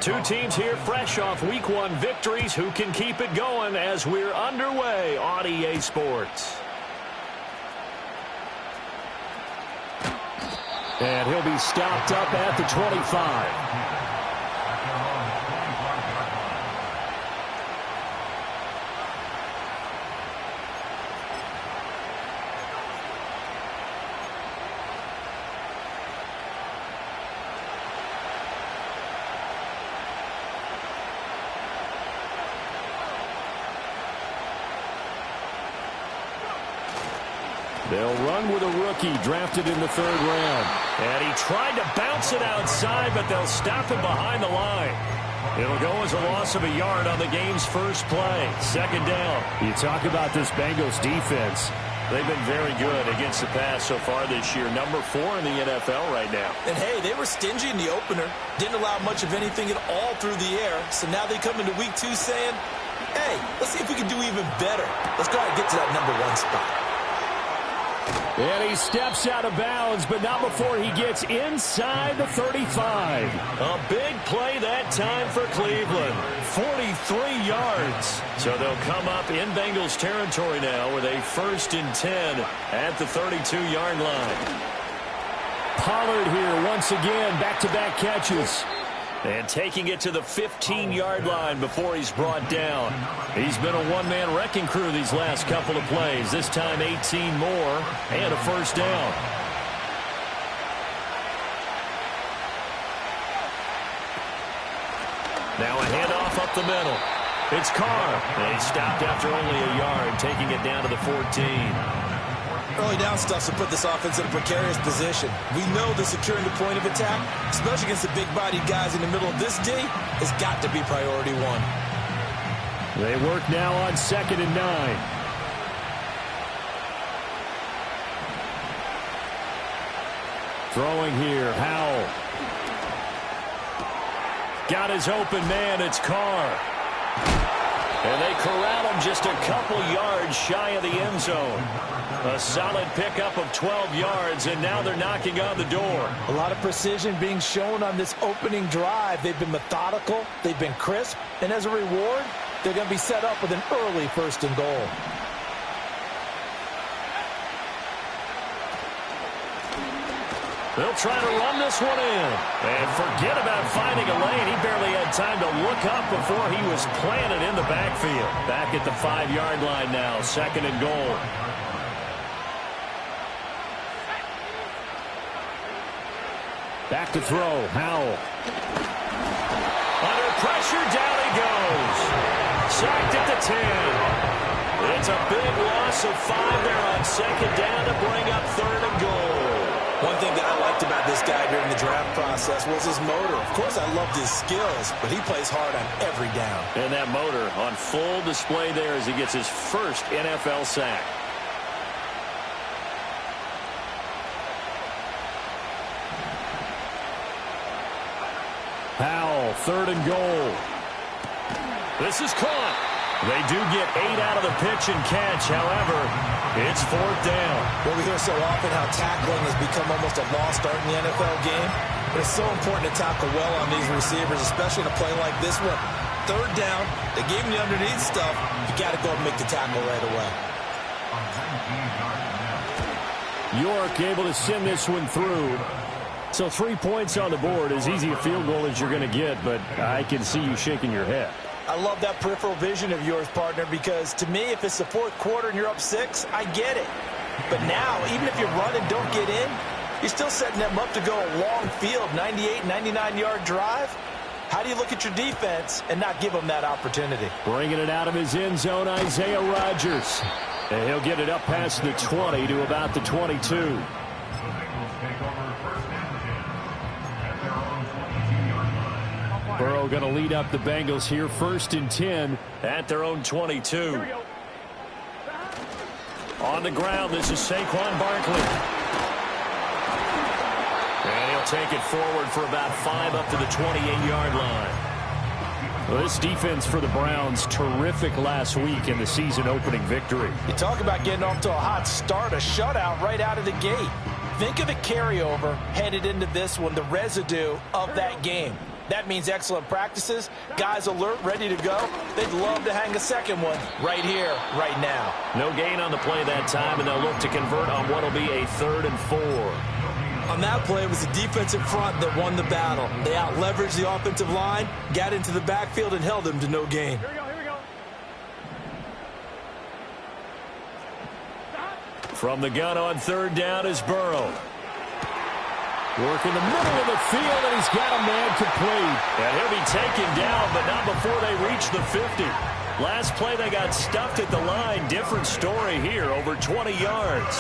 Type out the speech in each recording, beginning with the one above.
Two teams here fresh off Week 1 victories. Who can keep it going as we're underway on EA Sports? And he'll be stopped up at the 25. They'll run with a rookie drafted in the 3rd round. And he tried to bounce it outside, but they'll stop him behind the line. It'll go as a loss of a yard on the game's first play. 2nd down. You talk about this Bengals defense. They've been very good against the pass so far this year. Number 4 in the NFL right now. And, hey, they were stingy in the opener. Didn't allow much of anything at all through the air. So now they come into Week 2 saying, hey, let's see if we can do even better. Let's go ahead and get to that number 1 spot. And he steps out of bounds, but not before he gets inside the 35. A big play that time for Cleveland. 43 yards. So they'll come up in Bengals territory now with a 1st and 10 at the 32-yard line. Pollard here once again, back-to-back catches. And taking it to the 15-yard line before he's brought down. He's been a one-man wrecking crew these last couple of plays. This time 18 more and a 1st down. Now a handoff up the middle. It's Carr. And he stopped after only a yard, taking it down to the 14. Early down stuff to put this offense in a precarious position. We know the securing the point of attack, especially against the big-bodied guys in the middle of this D, has got to be priority 1. They work now on 2nd and 9. Throwing here, Howell. Got his open man, it's Carr. And they corral him just a couple yards shy of the end zone. A solid pickup of 12 yards, and now they're knocking on the door. A lot of precision being shown on this opening drive. They've been methodical, they've been crisp, and as a reward, they're going to be set up with an early 1st and goal. They'll try to run this one in. And forget about finding a lane. He barely had time to look up before he was planted in the backfield. Back at the 5-yard line now, 2nd and goal. Back to throw, Howell. Under pressure, down he goes. Sacked at the 10. It's a big loss of 5 there on 2nd down to bring up 3rd and goal. One thing that I liked about this guy during the draft process was his motor. Of course, I loved his skills, but he plays hard on every down. And that motor on full display there as he gets his first NFL sack. Powell, 3rd and goal. This is caught. They do get 8 out of the pitch and catch. However, it's 4th down. Well, we hear so often how tackling has become almost a lost art in the NFL game. But it's so important to tackle well on these receivers, especially in a play like this one. 3rd down, they gave him the underneath stuff. You got to go and make the tackle right away. York able to send this one through. So 3 points on the board, as easy a field goal as you're going to get, but I can see you shaking your head. I love that peripheral vision of yours, partner, because to me, if it's the 4th quarter and you're up 6, I get it. But now, even if you run and don't get in, you're still setting them up to go a long field, 98, 99-yard drive. How do you look at your defense and not give them that opportunity? Bringing it out of his end zone, Isaiah Rodgers. And he'll get it up past the 20 to about the 22. Burrow going to lead up the Bengals here, 1st and 10 at their own 22. On the ground, this is Saquon Barkley. And he'll take it forward for about 5 up to the 28-yard line. Well, this defense for the Browns, terrific last week in the season-opening victory. You talk about getting off to a hot start, a shutout right out of the gate. Think of the carryover headed into this one, the residue of that game. That means excellent practices, guys alert, ready to go. They'd love to hang a second one right here, right now. No gain on the play that time, and they'll look to convert on what will be a 3rd and 4. On that play, it was the defensive front that won the battle. They out-leveraged the offensive line, got into the backfield, and held them to no gain. Here we go. From the gun on 3rd down is Burrow. Work in the middle of the field, and he's got a man complete. And he'll be taken down, but not before they reach the 50. Last play, they got stuffed at the line. Different story here, over 20 yards.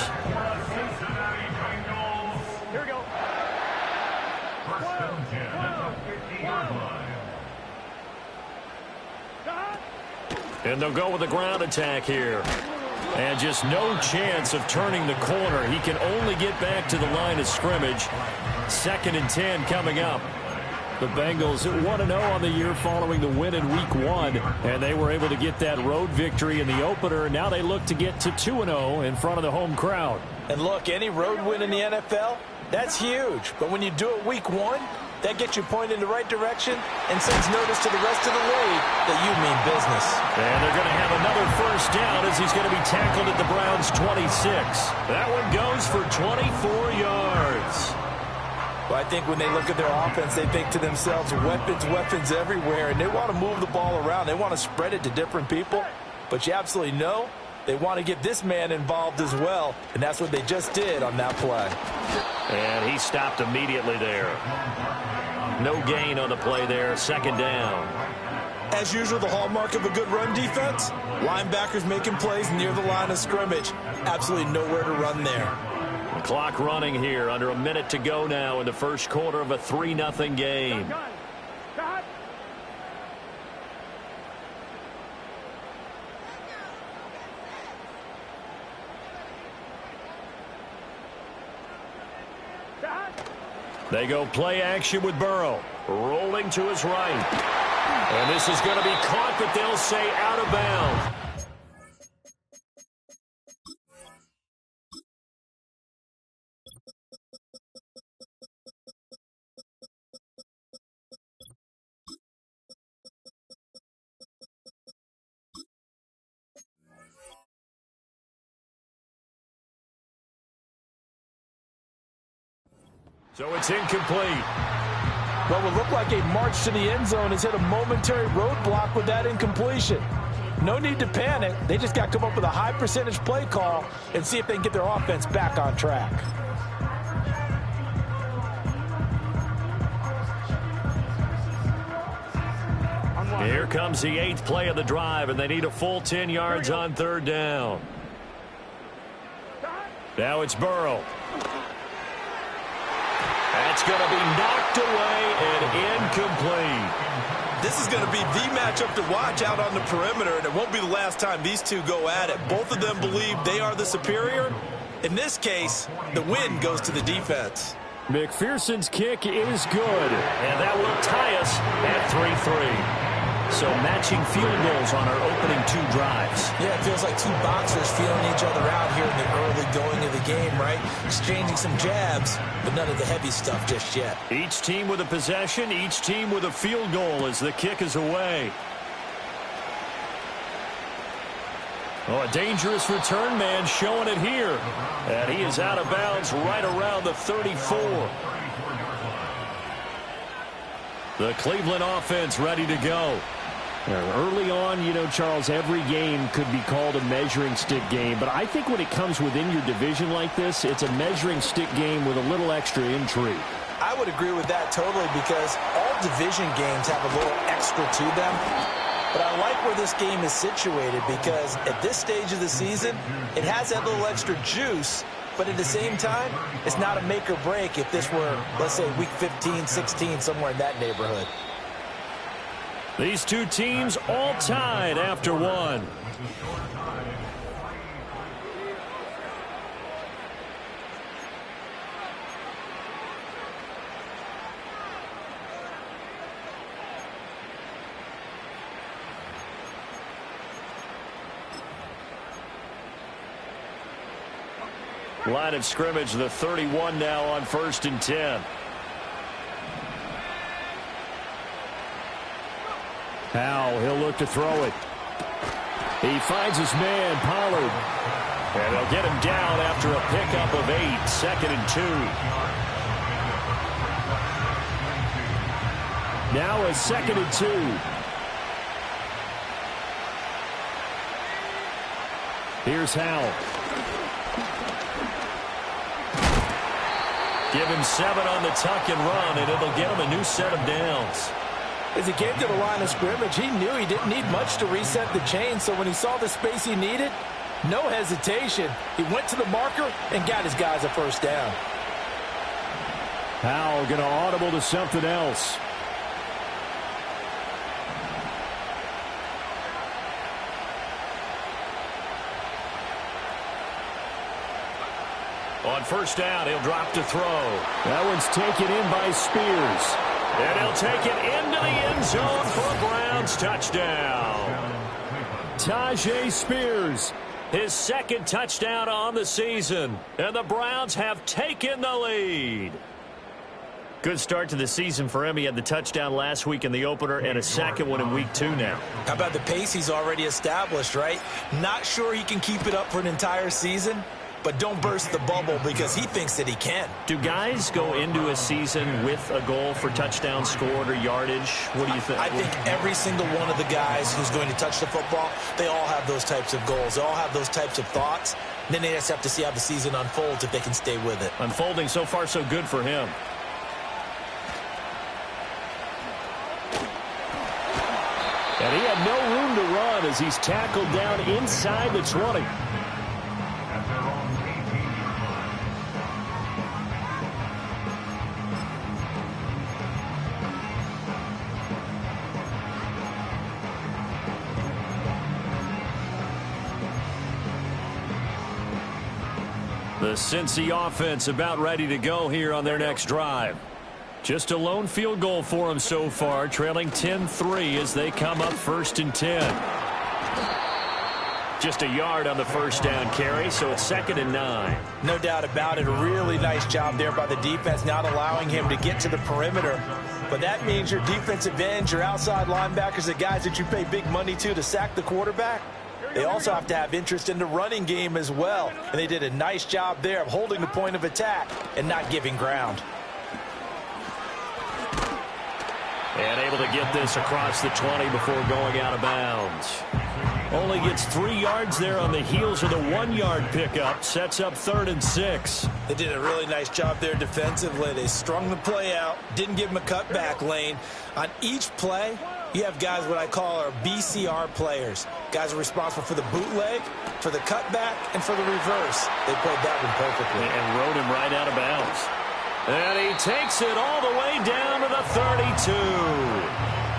Here we go. And they'll go with the ground attack here. And just no chance of turning the corner. He can only get back to the line of scrimmage. 2nd and 10 coming up. The Bengals 1-0 on the year following the win in Week 1. And they were able to get that road victory in the opener. Now they look to get to 2-0 in front of the home crowd. And look, any road win in the NFL, that's huge. But when you do it Week 1, that gets you pointed in the right direction and sends notice to the rest of the league that you mean business. And they're going to have another 1st down as he's going to be tackled at the Browns' 26. That one goes for 24 yards. Well, I think when they look at their offense, they think to themselves, weapons everywhere, and they want to move the ball around. They want to spread it to different people. But you absolutely know they want to get this man involved as well, and that's what they just did on that play. And he stopped immediately there. No gain on the play there, 2nd down. As usual, the hallmark of a good run defense, linebackers making plays near the line of scrimmage. Absolutely nowhere to run there. The clock running here, under a minute to go now in the 1st quarter of a 3-0 game. They go play action with Burrow. Rolling to his right. And this is going to be caught, but they'll say out of bounds. So it's incomplete. What would look like a march to the end zone has hit a momentary roadblock with that incompletion. No need to panic. They just got to come up with a high percentage play call and see if they can get their offense back on track. Here comes the 8th play of the drive, and they need a full 10 yards on 3rd down. Now it's Burrow. That's going to be knocked away and incomplete. This is going to be the matchup to watch out on the perimeter, and it won't be the last time these two go at it. Both of them believe they are the superior. In this case, the win goes to the defense. McPherson's kick is good, and that will tie us at 3-3. So matching field goals on our opening 2 drives. Yeah, it feels like 2 boxers feeling each other out here in the early going of the game, right? Exchanging some jabs, but none of the heavy stuff just yet. Each team with a possession, each team with a field goal as the kick is away. Oh, a dangerous return man showing it here. And he is out of bounds right around the 34. The Cleveland offense ready to go. Early on, you know, Charles, every game could be called a measuring stick game. But I think when it comes within your division like this, it's a measuring stick game with a little extra intrigue. I would agree with that totally because all division games have a little extra to them. But I like where this game is situated because at this stage of the season, it has that little extra juice. But at the same time, it's not a make or break if this were, let's say, week 15, 16, somewhere in that neighborhood. These 2 teams all tied after 1. Line of scrimmage, the 31 now on 1st and 10. Howell, he'll look to throw it. He finds his man, Pollard. And they'll get him down after a pickup of 8, 2nd and 2. Now a 2nd and 2. Here's Howell. Give him 7 on the tuck and run, and it'll get him a new set of downs. As he came to the line of scrimmage, he knew he didn't need much to reset the chain, so when he saw the space he needed, no hesitation. He went to the marker and got his guys a first down. Howell going to audible to something else. On first down, he'll drop to throw. That one's taken in by Spears. And he'll take it into the end zone for a Browns touchdown. Tajay Spears, his 2nd touchdown on the season. And the Browns have taken the lead. Good start to the season for him. He had the touchdown last week in the opener and a 2nd one in week 2 now. How about the pace he's already established, right? Not sure he can keep it up for an entire season, but don't burst the bubble because he thinks that he can. Do guys go into a season with a goal for touchdowns scored or yardage? What do you think? I think every single one of the guys who's going to touch the football, they all have those types of goals. They all have those types of thoughts. Then they just have to see how the season unfolds if they can stay with it. Unfolding so far so good for him. And he had no room to run as he's tackled down inside the 20. The Cincy offense about ready to go here on their next drive. Just a lone field goal for them so far, trailing 10-3 as they come up 1st and 10. Just a yard on the first down carry, so it's 2nd and 9. No doubt about it. A really nice job there by the defense, not allowing him to get to the perimeter. But that means your defensive ends, your outside linebackers, the guys that you pay big money to sack the quarterback, they also have to have interest in the running game as well. And they did a nice job there of holding the point of attack and not giving ground. And able to get this across the 20 before going out of bounds. Only gets 3 yards there on the heels of the 1-yard pickup. Sets up 3rd and 6. They did a really nice job there defensively. They strung the play out, didn't give him a cutback lane. On each play, you have guys what I call our BCR players. Guys are responsible for the bootleg, for the cutback, and for the reverse. They played that one perfectly. And rode him right out of bounds. And he takes it all the way down to the 32.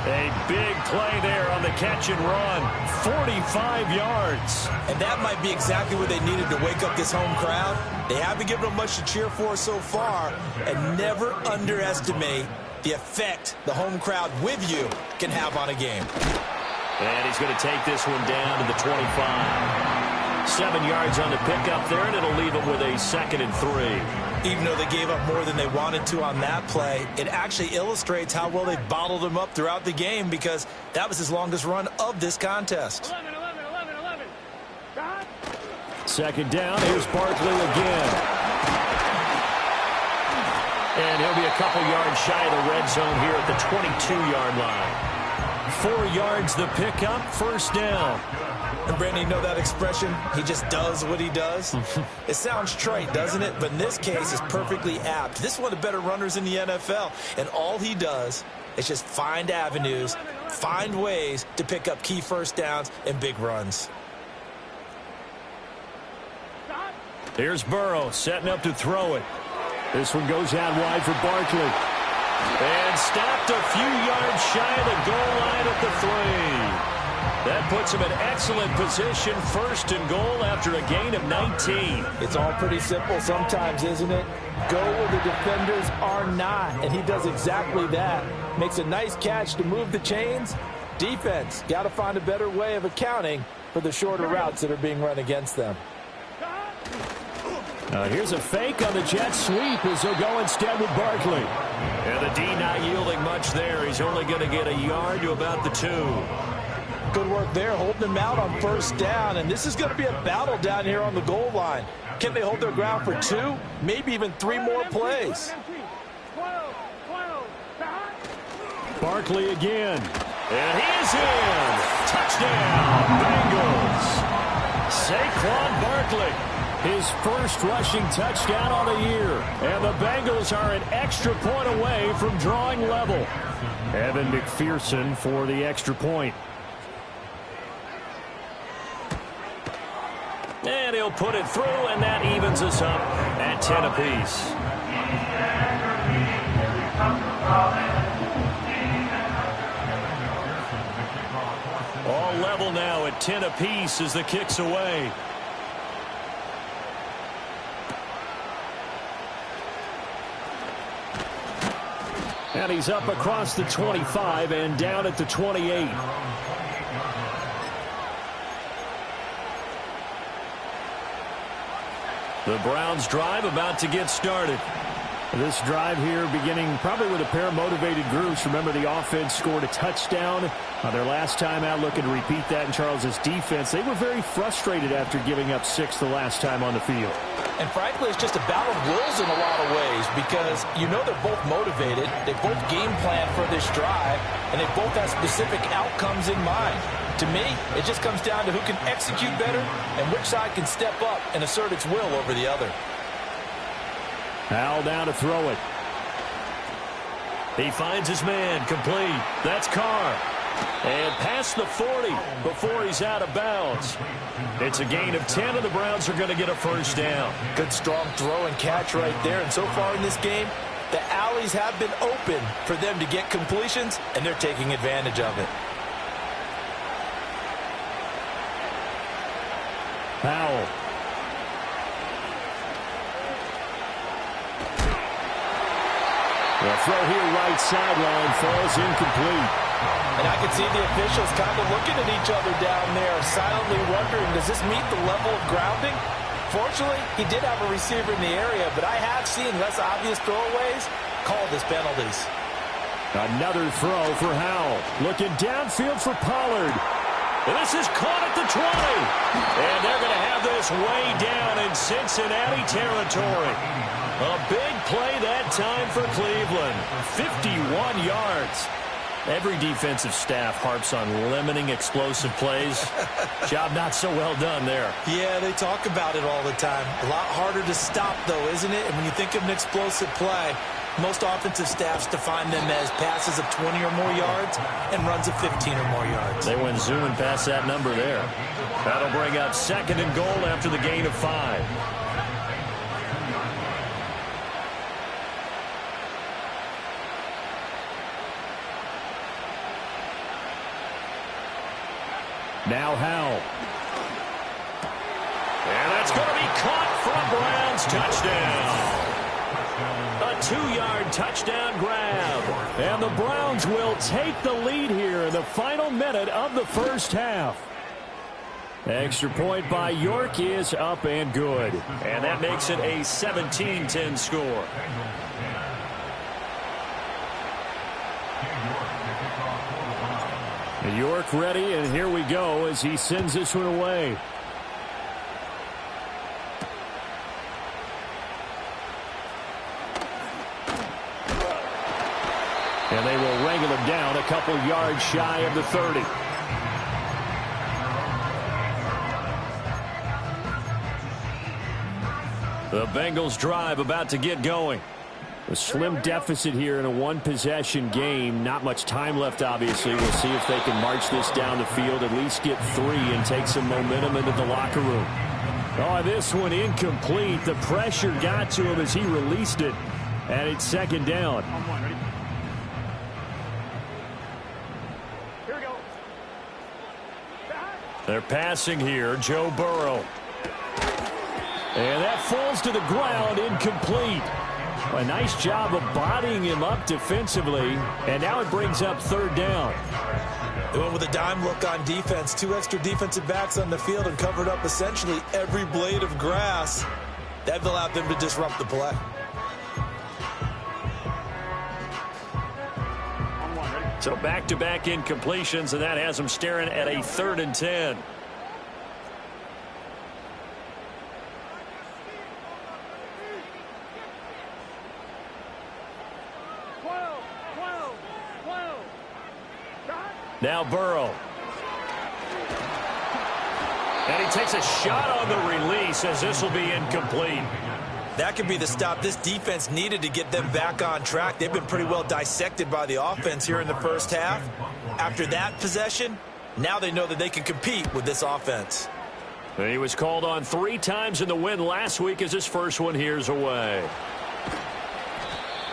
A big play there on the catch and run. 45 yards. And that might be exactly what they needed to wake up this home crowd. They haven't given them much to cheer for so far. And never underestimate the effect the home crowd with you can have on a game. And he's going to take this one down to the 25. 7 yards on the pickup there, and it'll leave him with a 2nd and 3. Even though they gave up more than they wanted to on that play, it actually illustrates how well they bottled him up throughout the game because that was his longest run of this contest. 2nd down. Here's Barkley again. And he'll be a couple yards shy of the red zone here at the 22-yard line. 4 yards the pickup, 1st down. And Brandon, you know that expression? He just does what he does. It sounds trite, doesn't it? But in this case, it's perfectly apt. This is one of the better runners in the NFL. And all he does is just find avenues, find ways to pick up key first downs and big runs. Here's Burrow setting up to throw it. This one goes out wide for Barkley. And stopped a few yards shy of the goal line at the 3. That puts him in excellent position, 1st and goal after a gain of 19. It's all pretty simple sometimes, isn't it? Go where the defenders are not, and he does exactly that. Makes a nice catch to move the chains. Defense, got to find a better way of accounting for the shorter routes that are being run against them. Here's a fake on the jet sweep as he'll go instead with Barkley. And the D not yielding much there. He's only going to get a yard to about the 2. Good work there, holding him out on first down. And this is going to be a battle down here on the goal line. Can they hold their ground for 2, maybe even 3 more plays? Barkley again. And he is in. Touchdown, Bengals. Saquon Barkley, his first rushing touchdown on the year. And the Bengals are an extra point away from drawing level. Evan McPherson for the extra point. And he'll put it through, and that evens us up at 10 apiece. All level now at 10 apiece as the kick's away. And he's up across the 25 and down at the 28. The Browns drive about to get started. This drive here beginning probably with a pair of motivated groups. Remember, the offense scored a touchdown their last time out, looking to repeat that in Charles's defense. They were very frustrated after giving up 6 the last time on the field. And frankly, it's just a battle of wills in a lot of ways because you know they're both motivated. They both game plan for this drive, and they both have specific outcomes in mind. To me, it just comes down to who can execute better and which side can step up and assert its will over the other. Howell down to throw it. He finds his man, complete. That's Carr. And past the 40 before he's out of bounds. It's a gain of 10, and the Browns are going to get a first down. Good strong throw and catch right there. And so far in this game, the alleys have been open for them to get completions, and they're taking advantage of it. Howell. The throw here right sideline falls incomplete. And I can see the officials kind of looking at each other down there, silently wondering, does this meet the level of grounding? Fortunately, he did have a receiver in the area, but I have seen less obvious throwaways called as penalties. Another throw for Howell. Looking downfield for Pollard. This is caught at the 20. And they're going to have this way down in Cincinnati territory. A big play that time for Cleveland. 51 yards. Every defensive staff harps on limiting explosive plays. Job not so well done there. Yeah, they talk about it all the time. A lot harder to stop, though, isn't it? And when you think of an explosive play, most offensive staffs define them as passes of 20 or more yards and runs of 15 or more yards. They went zooming past that number there. That'll bring up 2nd and goal after the gain of 5. Now Howell. And that's going to be caught for a Browns touchdown. A 2-yard touchdown grab. And the Browns will take the lead here in the final minute of the first half. Extra point by York is up and good. And that makes it a 17-10 score. York ready, and here we go as he sends this one away. And they will wrangle him down a couple yards shy of the 30. The Bengals drive about to get going. A slim deficit here in a one-possession game. Not much time left, obviously. We'll see if they can march this down the field, at least get 3 and take some momentum into the locker room. Oh, this one incomplete. The pressure got to him as he released it, and it's 2nd down. Here we go. They're passing here. Joe Burrow. And that falls to the ground, incomplete. A nice job of bodying him up defensively, and now it brings up 3rd down. They went with a dime look on defense. 2 extra defensive backs on the field and covered up essentially every blade of grass. That allowed them to disrupt the play. So back-to-back incompletions, and that has them staring at a 3rd and 10. Now Burrow. And he takes a shot on the release as this will be incomplete. That could be the stop this defense needed to get them back on track. They've been pretty well dissected by the offense here in the first half. After that possession, now they know that they can compete with this offense. And he was called on 3 times in the win last week as his first one here's away.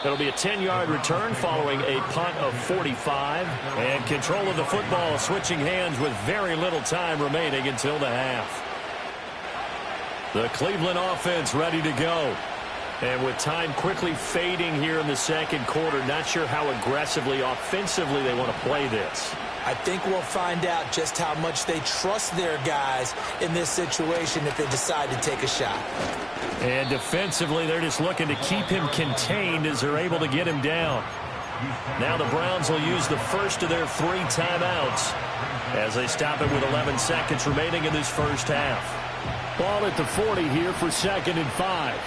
It'll be a 10-yard return following a punt of 45. And control of the football switching hands with very little time remaining until the half. The Cleveland offense ready to go. And with time quickly fading here in the second quarter, not sure how aggressively, offensively they want to play this. I think we'll find out just how much they trust their guys in this situation if they decide to take a shot. And defensively, they're just looking to keep him contained as they're able to get him down. Now the Browns will use the first of their 3 timeouts as they stop it with 11 seconds remaining in this first half. Ball at the 40 here for 2nd and 5.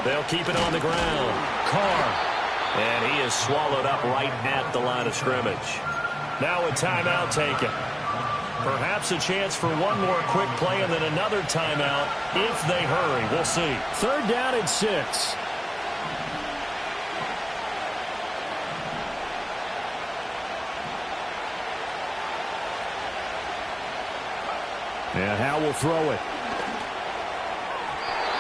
They'll keep it on the ground. Carr. And he is swallowed up right at the line of scrimmage. Now a timeout taken. Perhaps a chance for one more quick play and then another timeout if they hurry. We'll see. 3rd down and 6. And Howe will throw it.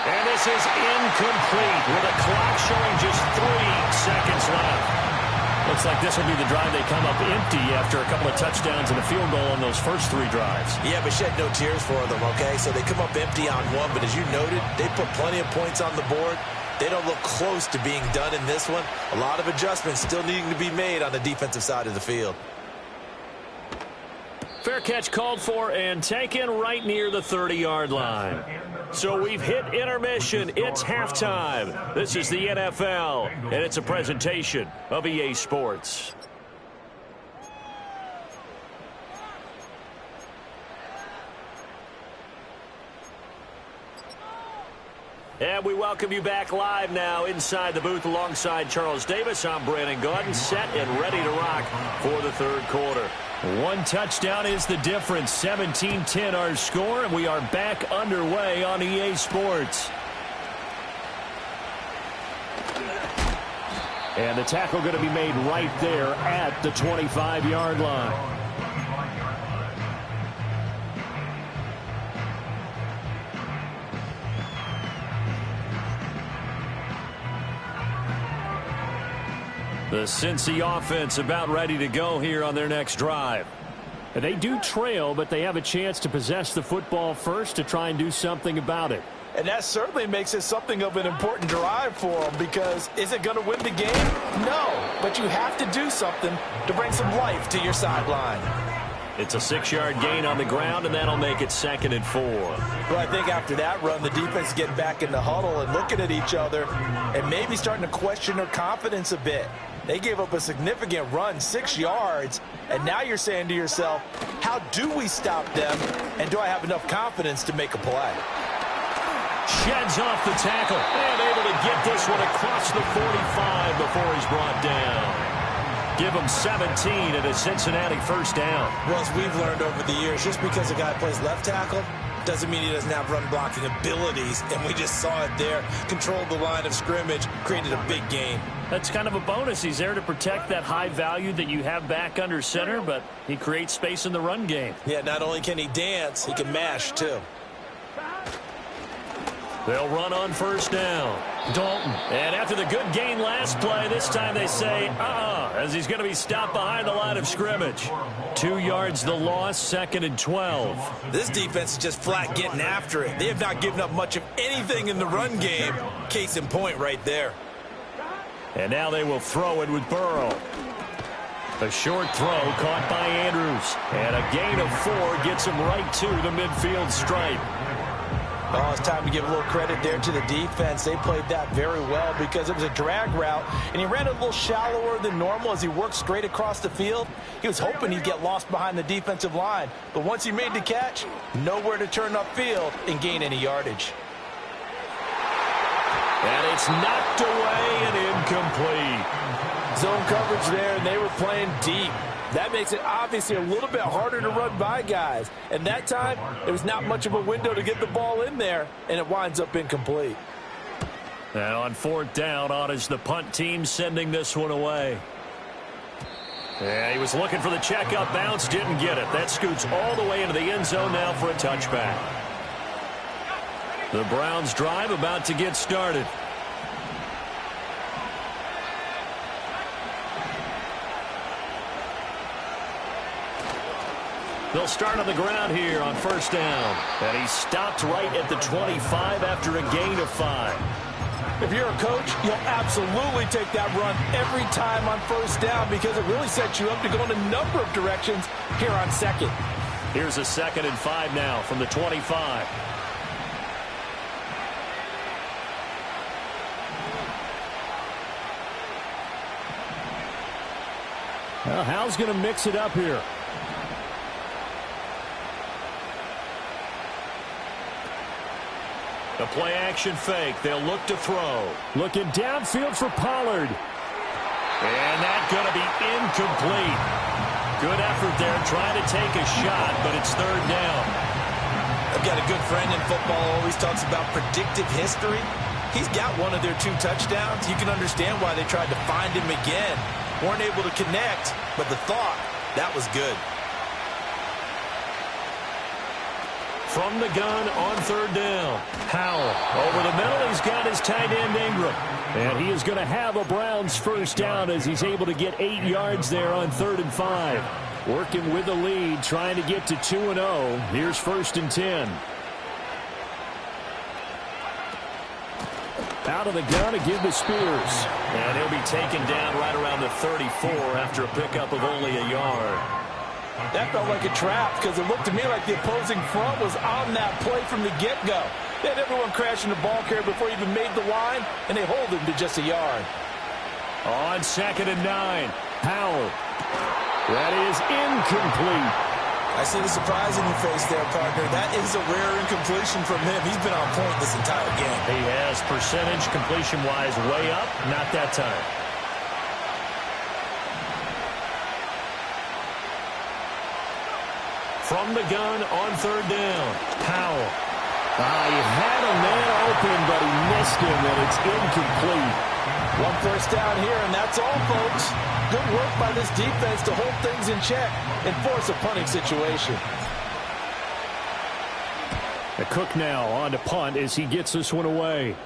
And this is incomplete with a clock showing just 3 seconds left. Looks like this will be the drive they come up empty after a couple of touchdowns and a field goal on those first 3 drives. Yeah, but shed no tears for them, okay? So they come up empty on one, but as you noted, they put plenty of points on the board. They don't look close to being done in this one. A lot of adjustments still needing to be made on the defensive side of the field. Fair catch called for and taken right near the 30-yard line. So we've hit intermission. It's halftime. This is the NFL, and it's a presentation of EA Sports. And we welcome you back live now inside the booth alongside Charles Davis. I'm Brandon Gaudin, set and ready to rock for the 3rd quarter. 1 touchdown is the difference. 17-10 our score, and we are back underway on EA Sports. And the tackle going to be made right there at the 25-yard line. The Cincy offense about ready to go here on their next drive. And they do trail, but they have a chance to possess the football first to try and do something about it. And that certainly makes it something of an important drive for them, because is it going to win the game? No, but you have to do something to bring some life to your sideline. It's a 6-yard gain on the ground, and that'll make it 2nd and 4. Well, I think after that run, the defense is getting back in the huddle and looking at each other and maybe starting to question their confidence a bit. They gave up a significant run, 6 yards, and now you're saying to yourself, how do we stop them, and do I have enough confidence to make a play? Sheds off the tackle, and able to get this one across the 45 before he's brought down. Give him 17 and a Cincinnati first down. Well, as we've learned over the years, just because a guy plays left tackle doesn't mean he doesn't have run blocking abilities, and we just saw it there. Controlled the line of scrimmage, created a big gain. That's kind of a bonus. He's there to protect that high value that you have back under center, but he creates space in the run game. Yeah, not only can he dance, he can mash too. They'll run on first down. Dalton. And after the good gain last play, this time they say, as he's going to be stopped behind the line of scrimmage. 2 yards the loss, 2nd and 12. This defense is just flat getting after it. They have not given up much of anything in the run game. Case in point right there. And now they will throw it with Burrow. A short throw caught by Andrews. And a gain of 4 gets him right to the midfield stripe. Oh, it's time to give a little credit there to the defense. They played that very well because it was a drag route, and he ran a little shallower than normal as he worked straight across the field. He was hoping he'd get lost behind the defensive line, but once he made the catch, nowhere to turn upfield and gain any yardage. And it's knocked away and incomplete. Zone coverage there, and they were playing deep. That makes it obviously a little bit harder to run by guys. And that time, there was not much of a window to get the ball in there, and it winds up incomplete. And on 4th down, on is the punt team sending this one away. Yeah, he was looking for the checkup bounce, didn't get it. That scoots all the way into the end zone now for a touchback. The Browns drive about to get started. They'll start on the ground here on 1st down. And he stopped right at the 25 after a gain of 5. If you're a coach, you'll absolutely take that run every time on 1st down because it really sets you up to go in a number of directions here on 2nd. Here's a 2nd and 5 now from the 25. Well, Hal's going to mix it up here. The play-action fake. They'll look to throw. Looking downfield for Pollard. And that's going to be incomplete. Good effort there trying to take a shot, but it's 3rd down. I've got a good friend in football who always talks about predictive history. He's got one of their 2 touchdowns. You can understand why they tried to find him again. Weren't able to connect, but the thought, that was good. From the gun on 3rd down. Howell over the middle. He's got his tight end Ingram. And he is going to have a Browns 1st down as he's able to get 8 yards there on 3rd and 5. Working with the lead, trying to get to 2-0. Here's 1st and 10. Out of the gun again to Spears. And he'll be taken down right around the 34 after a pickup of only a yard. That felt like a trap because it looked to me like the opposing front was on that play from the get-go. They had everyone crashing the ball carrier before he even made the line, and they hold him to just a yard. On 2nd and 9, Howell. That is incomplete. I see the surprise in your face there, partner. That is a rare incompletion from him. He's been on point this entire game. He has percentage completion-wise way up, not that time. From the gun on 3rd down, Howell. He had a man open, but he missed him, and it's incomplete. 1 first down here, and that's all, folks. Good work by this defense to hold things in check and force a punting situation. The Cook now on to punt as he gets this one away.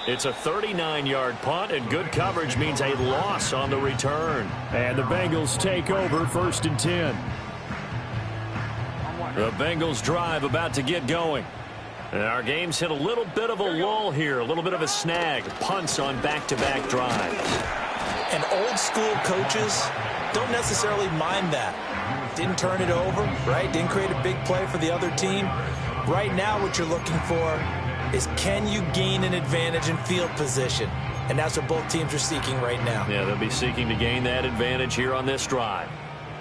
It's a 39-yard punt, and good coverage means a loss on the return. And the Bengals take over 1st and 10. The Bengals drive about to get going. And our game's hit a little bit of a lull here, a little bit of a snag. Punts on back-to-back drives. And old-school coaches don't necessarily mind that. Didn't turn it over, right? Didn't create a big play for the other team. Right now what you're looking for is can you gain an advantage in field position? And that's what both teams are seeking right now. Yeah, they'll be seeking to gain that advantage here on this drive.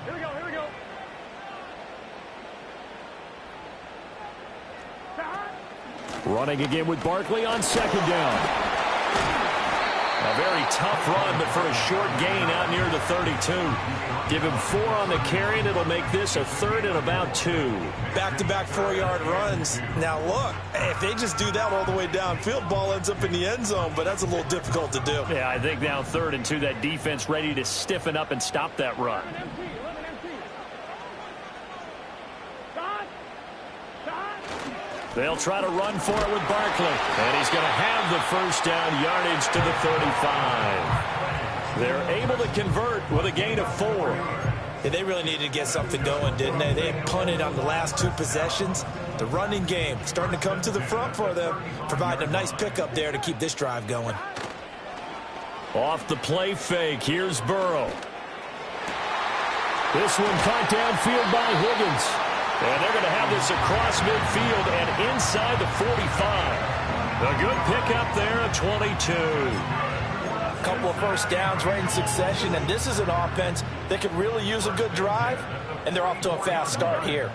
Here we go, here we go. Running again with Barkley on 2nd down. A very tough run, but for a short gain out near the 32. Give him 4 on the carry, and it'll make this a 3rd and about 2. Back-to-back 4-yard runs. Now, look, if they just do that all the way downfield, ball ends up in the end zone, but that's a little difficult to do. Yeah, I think now 3rd and 2, that defense ready to stiffen up and stop that run. They'll try to run for it with Barkley. And he's going to have the 1st down, yardage to the 35. They're able to convert with a gain of 4. Yeah, they really needed to get something going, didn't they? They had punted on the last 2 possessions. The running game starting to come to the front for them, providing a nice pickup there to keep this drive going. Off the play fake, here's Burrow. This one caught downfield by Higgins. And they're going to have this across midfield and inside the 45. A good pickup there at 22. A couple of first downs right in succession, and this is an offense that could really use a good drive, and they're off to a fast start here.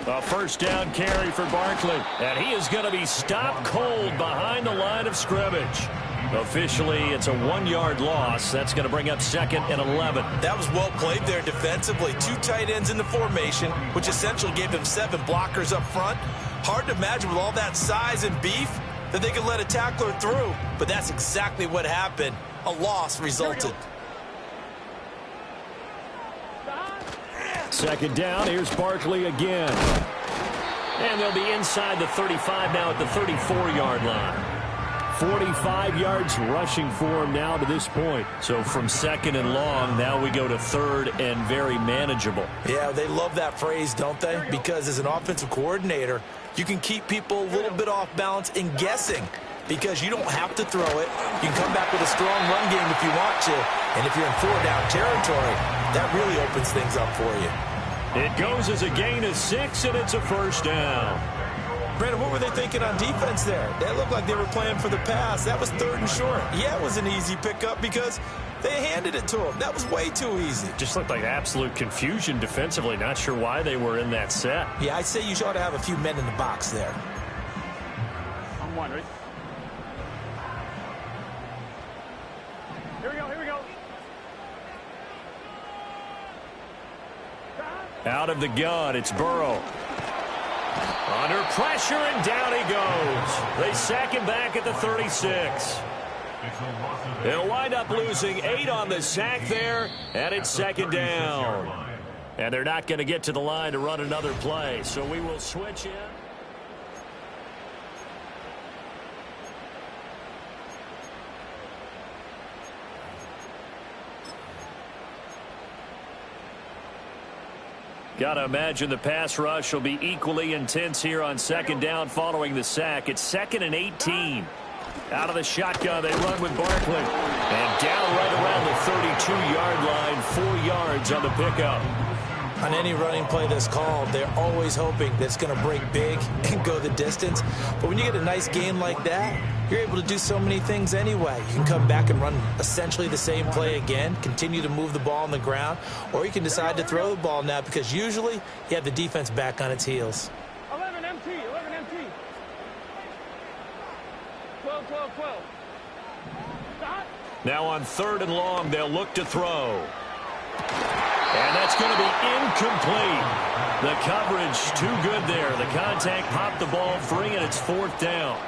A first down carry for Barkley, and he is going to be stopped cold behind the line of scrimmage. Officially, it's a 1-yard loss. That's going to bring up 2nd and 11. That was well played there defensively. 2 tight ends in the formation, which essentially gave them 7 blockers up front. Hard to imagine with all that size and beef that they could let a tackler through, but that's exactly what happened. A loss resulted. 2nd down, here's Barkley again. And they'll be inside the 35 now at the 34-yard line. 45 yards rushing for him now to this point. So from 2nd and long, now we go to 3rd and very manageable. Yeah, they love that phrase, don't they? Because as an offensive coordinator, you can keep people a little bit off balance and guessing because you don't have to throw it. You can come back with a strong run game if you want to. And if you're in 4-down territory, that really opens things up for you. It goes as a gain of 6, and it's a first down. Brandon, what were they thinking on defense there? That looked like they were playing for the pass. That was 3rd and short. Yeah, it was an easy pickup because they handed it to him. That was way too easy. Just looked like absolute confusion defensively. Not sure why they were in that set. Yeah, I'd say you ought to have a few men in the box there. On 1, ready? Here we go, here we go. Out of the gun, it's Burrow. Under pressure, and down he goes. They sack him back at the 36. They'll wind up losing 8 on the sack there, and it's 2nd down. And they're not going to get to the line to run another play, so we will switch in. Got to imagine the pass rush will be equally intense here on 2nd down following the sack. It's 2nd and 18. Out of the shotgun, they run with Barkley. And down right around the 32-yard line, 4 yards on the pickup. On any running play that's called, they're always hoping that it's going to break big and go the distance. But when you get a nice game like that, you're able to do so many things anyway. You can come back and run essentially the same play again, continue to move the ball on the ground, or you can decide to throw the ball now because usually you have the defense back on its heels. 11 MT, 11 MT. 12, 12, 12. Stop. Now on 3rd and long, they'll look to throw. And that's going to be incomplete. The coverage too good there. The contact popped the ball free, and it's 4th down.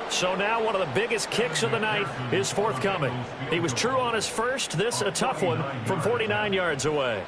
So now one of the biggest kicks of the night is forthcoming. He was true on his first. This a tough one from 49 yards away.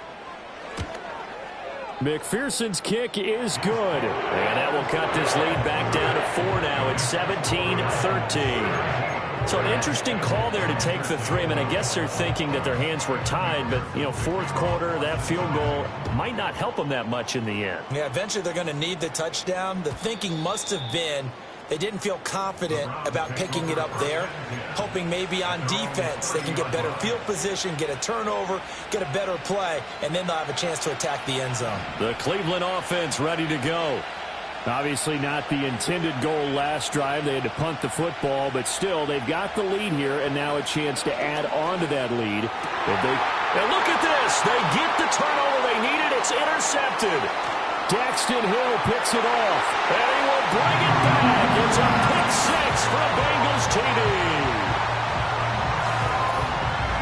McPherson's kick is good. And that will cut this lead back down to 4 now. It's 17-13. So an interesting call there to take the 3. I mean, I guess they're thinking that their hands were tied, but, you know, 4th quarter, that field goal might not help them that much in the end. Yeah, eventually they're going to need the touchdown. The thinking must have been they didn't feel confident about picking it up there, hoping maybe on defense they can get better field position, get a turnover, get a better play, and then they'll have a chance to attack the end zone. The Cleveland offense ready to go. Obviously not the intended goal last drive. They had to punt the football, but still they've got the lead here, and now a chance to add on to that lead. And look at this. They get the turnover they needed. It's intercepted. Daxton Hill picks it off, and he will bring it back. It's a pick 6 for a Bengals TD.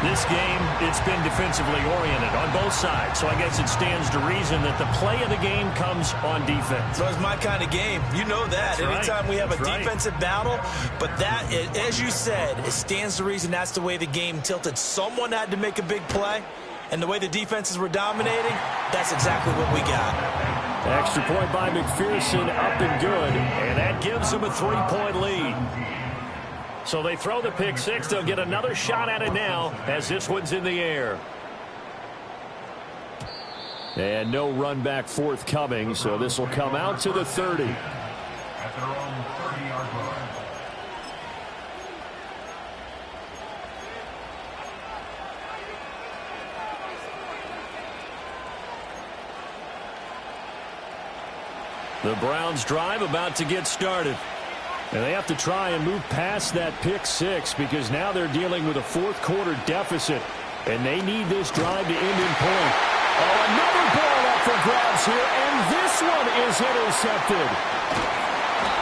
This game, it's been defensively oriented on both sides, so I guess it stands to reason that the play of the game comes on defense. So it's my kind of game. You know that. Anytime we have a defensive battle, but that, as you said, it stands to reason that's the way the game tilted. Someone had to make a big play, and the way the defenses were dominating, that's exactly what we got. Extra point by McPherson, up and good, and that gives them a 3-point lead. So they throw the pick 6. They'll get another shot at it now as this one's in the air. And no run back forthcoming, so this will come out to the 30. At their own 30-yard line. The Browns drive about to get started. And they have to try and move past that pick six because now they're dealing with a fourth-quarter deficit. And they need this drive to end in point. Oh, another ball up for grabs here, and this one is intercepted.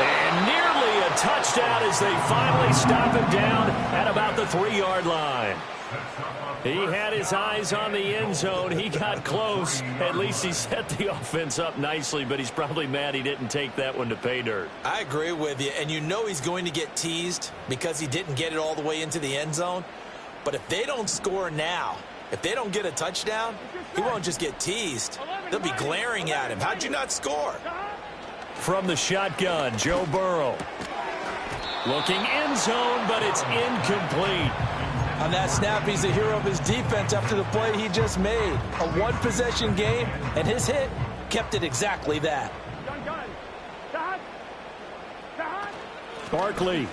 And nearly a touchdown as they finally stop him down at about the 3-yard line. He had his eyes on the end zone. He got close. At least he set the offense up nicely, but he's probably mad he didn't take that one to pay dirt. I agree with you, and you know he's going to get teased because he didn't get it all the way into the end zone. But if they don't score now, if they don't get a touchdown, he won't just get teased. They'll be glaring at him. How'd you not score? From the shotgun, Joe Burrow. Looking end zone, but it's incomplete. On that snap, he's the hero of his defense after the play he just made. A one-possession game, and his hit kept it exactly that. Barkley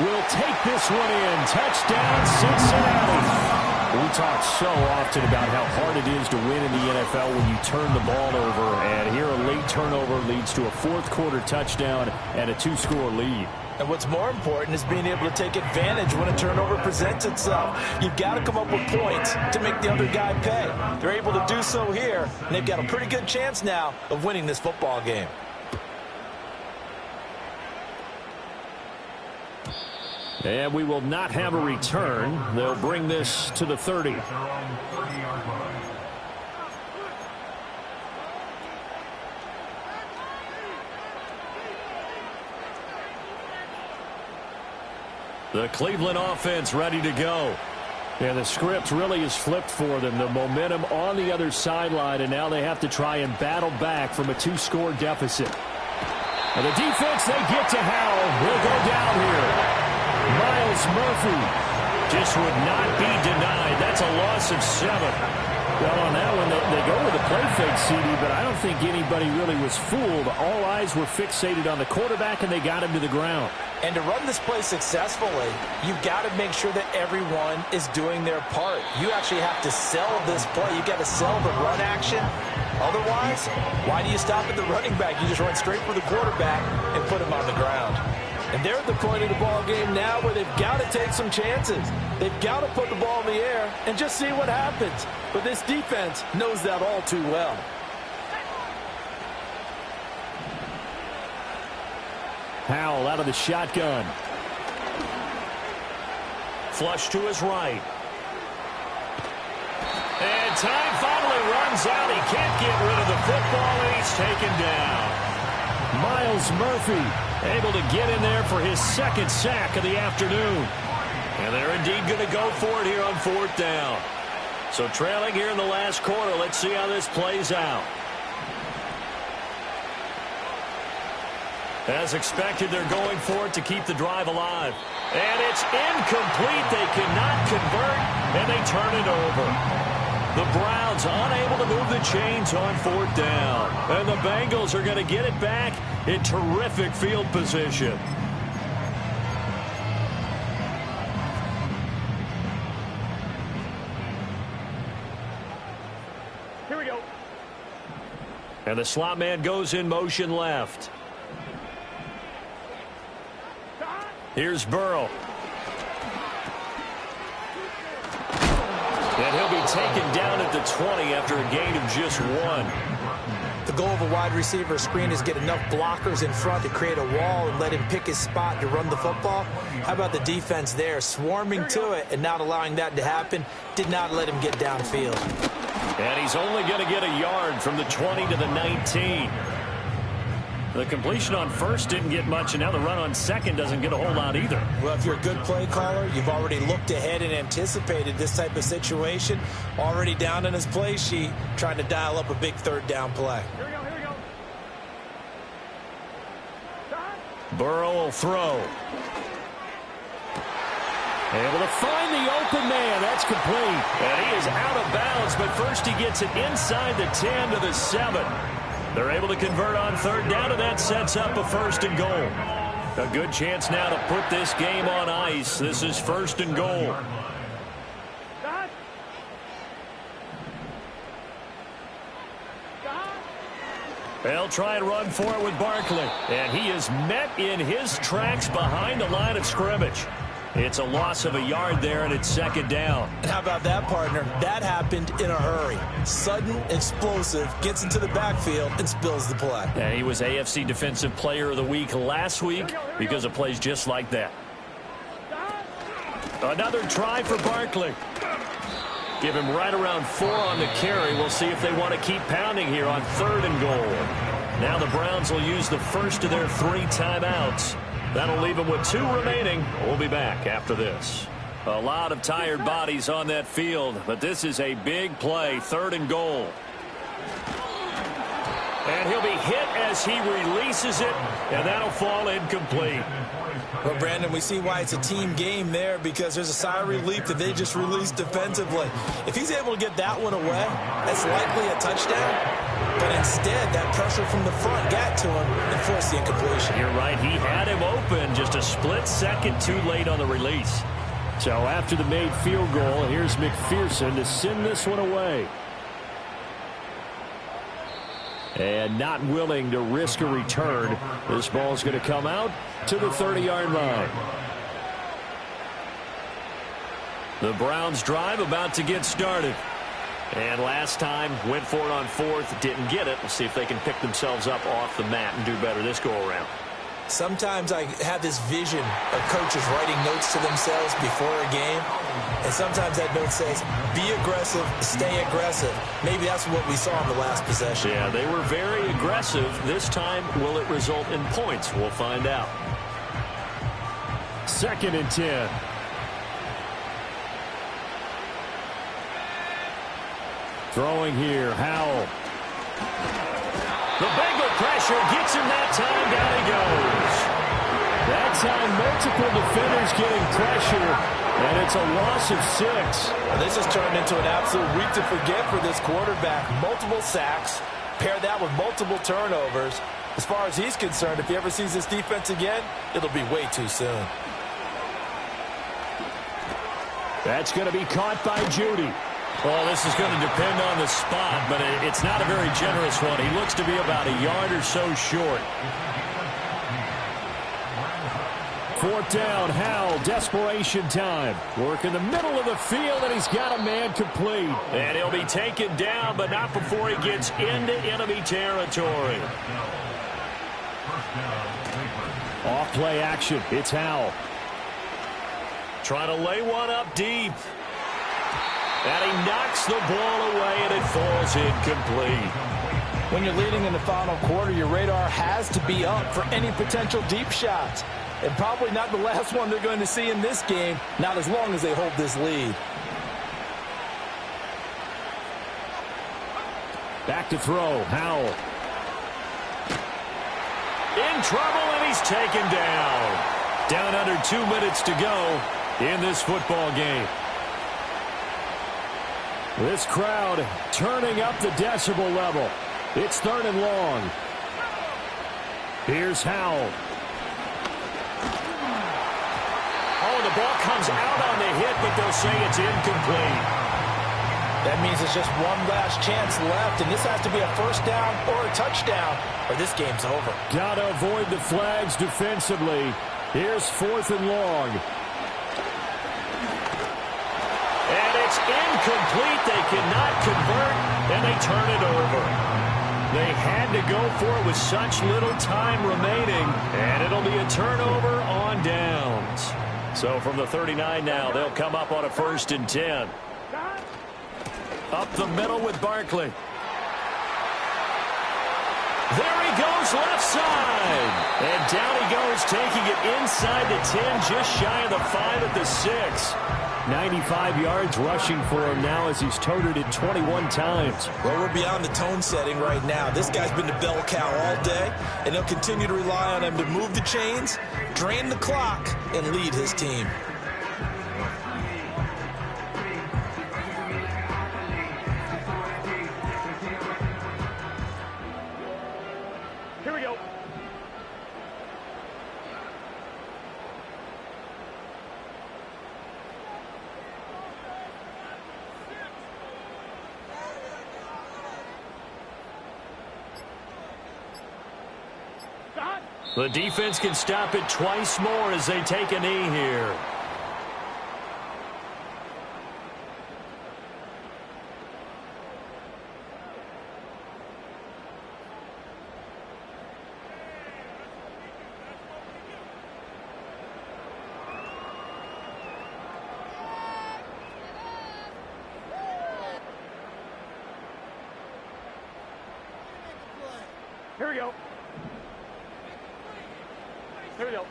will take this one in. Touchdown, Cincinnati. We talk so often about how hard it is to win in the NFL when you turn the ball over. And here a late turnover leads to a fourth-quarter touchdown and a 2-score lead. And what's more important is being able to take advantage when a turnover presents itself. You've got to come up with points to make the other guy pay. They're able to do so here, and they've got a pretty good chance now of winning this football game. And we will not have a return. They'll bring this to the 30. At their own 30-yard line. The Cleveland offense ready to go. And the script really is flipped for them. The momentum on the other sideline, and now they have to try and battle back from a 2-score deficit. And the defense, they get to Howell. Will go down here. Miles Murphy just would not be denied. That's a loss of 7. Well, on that one, they go with a play fake, CD, but I don't think anybody really was fooled. All eyes were fixated on the quarterback, and they got him to the ground. And to run this play successfully, you've got to make sure that everyone is doing their part. You actually have to sell this play. You've got to sell the run action. Otherwise, why do you stop at the running back? You just run straight for the quarterback and put him on the ground. And they're at the point of the ball game now where they've got to take some chances. They've got to put the ball in the air and just see what happens. But this defense knows that all too well. Howell out of the shotgun. Flush to his right. And time finally runs out. He can't get rid of the football, and he's taken down. Miles Murphy able to get in there for his second sack of the afternoon. And they're indeed going to go for it here on 4th down. So trailing here in the last quarter. Let's see how this plays out. As expected, they're going for it to keep the drive alive. And it's incomplete. They cannot convert, and they turn it over. The Browns unable to move the chains on 4th down. And the Bengals are going to get it back in terrific field position. Here we go. And the slot man goes in motion left. Here's Burrow. And he'll be taken down at the 20 after a gain of just 1. The goal of a wide receiver screen is get enough blockers in front to create a wall and let him pick his spot to run the football. How about the defense there, swarming to it and not allowing that to happen? Did not let him get downfield. And he's only going to get a yard from the 20 to the 19. The completion on first didn't get much, and now the run on second doesn't get a whole lot either. Well, if you're a good play caller, you've already looked ahead and anticipated this type of situation. Already down in his play sheet, trying to dial up a big 3rd down play. Here we go, here we go. Burrow will throw. Able to find the open man. That's complete. And he is out of bounds, but first he gets it inside the 10 to the 7. They're able to convert on third down, and that sets up a 1st and goal. A good chance now to put this game on ice. This is 1st and goal. They'll try and run for it with Barkley. And he is met in his tracks behind the line of scrimmage. It's a loss of a yard there, and it's 2nd down. And how about that, partner? That happened in a hurry. Sudden, explosive, gets into the backfield, and spills the play. And he was AFC Defensive Player of the Week last week because of plays just like that. Another try for Barkley. Give him right around 4 on the carry. We'll see if they want to keep pounding here on 3rd and goal. Now the Browns will use the first of their 3 timeouts. That'll leave them with 2 remaining. We'll be back after this. A lot of tired bodies on that field, but this is a big play, 3rd and goal. And he'll be hit as he releases it, and that'll fall incomplete. Well, Brandon, we see why it's a team game there, because there's a sigh of relief that they just released defensively. If he's able to get that one away, that's likely a touchdown. But instead, that pressure from the front got to him and forced the incompletion. You're right. He had him open, just a split second too late on the release. So after the made field goal, here's McPherson to send this one away. And not willing to risk a return. This ball's going to come out to the 30-yard line. The Browns drive about to get started. And last time, went for it on 4th, didn't get it. We'll see if they can pick themselves up off the mat and do better this go-around. Sometimes I have this vision of coaches writing notes to themselves before a game. And sometimes that note says, be aggressive, stay aggressive. Maybe that's what we saw in the last possession. Yeah, they were very aggressive. This time, will it result in points? We'll find out. 2nd and 10. Throwing here, Howell. The Bengal pressure gets him that time. Down he goes. That time, multiple defenders getting pressure, and it's a loss of 6. Well, this has turned into an absolute week to forget for this quarterback. Multiple sacks, pair that with multiple turnovers. As far as he's concerned, if he ever sees this defense again, it'll be way too soon. That's going to be caught by Judy. Well, this is going to depend on the spot, but it's not a very generous one. He looks to be about a yard or so short. 4th down, Howell, desperation time. Work in the middle of the field, and he's got a man complete. And he'll be taken down, but not before he gets into enemy territory. Off play action, it's Howell. Trying to lay one up deep. And he knocks the ball away, and it falls incomplete. When you're leading in the final quarter, your radar has to be up for any potential deep shots. And probably not the last one they're going to see in this game, not as long as they hold this lead. Back to throw, Howell. In trouble, and he's taken down. Down under 2 minutes to go in this football game. This crowd turning up the decibel level. It's 3rd and long. Here's Howell. Oh, the ball comes out on the hit, but they'll say it's incomplete. That means it's just one last chance left, and this has to be a 1st down or a touchdown, or this game's over. Got to avoid the flags defensively. Here's 4th and long. And it's incomplete. They cannot convert, and they turn it over. They had to go for it with such little time remaining, and it'll be a turnover on downs. So from the 39 now, they'll come up on a 1st and 10. Up the middle with Barkley. There he goes, left side. And down he goes, taking it inside the 10, just shy of the 5 at the 6. 95 yards rushing for him now as he's toted it 21 times. Well, we're beyond the tone setting right now. This guy's been the bell cow all day, and they'll continue to rely on him to move the chains, drain the clock, and lead his team. The defense can stop it twice more as they take a knee here. Here we go. Here we go.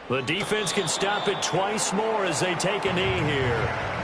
The defense can stop it twice more as they take a knee here.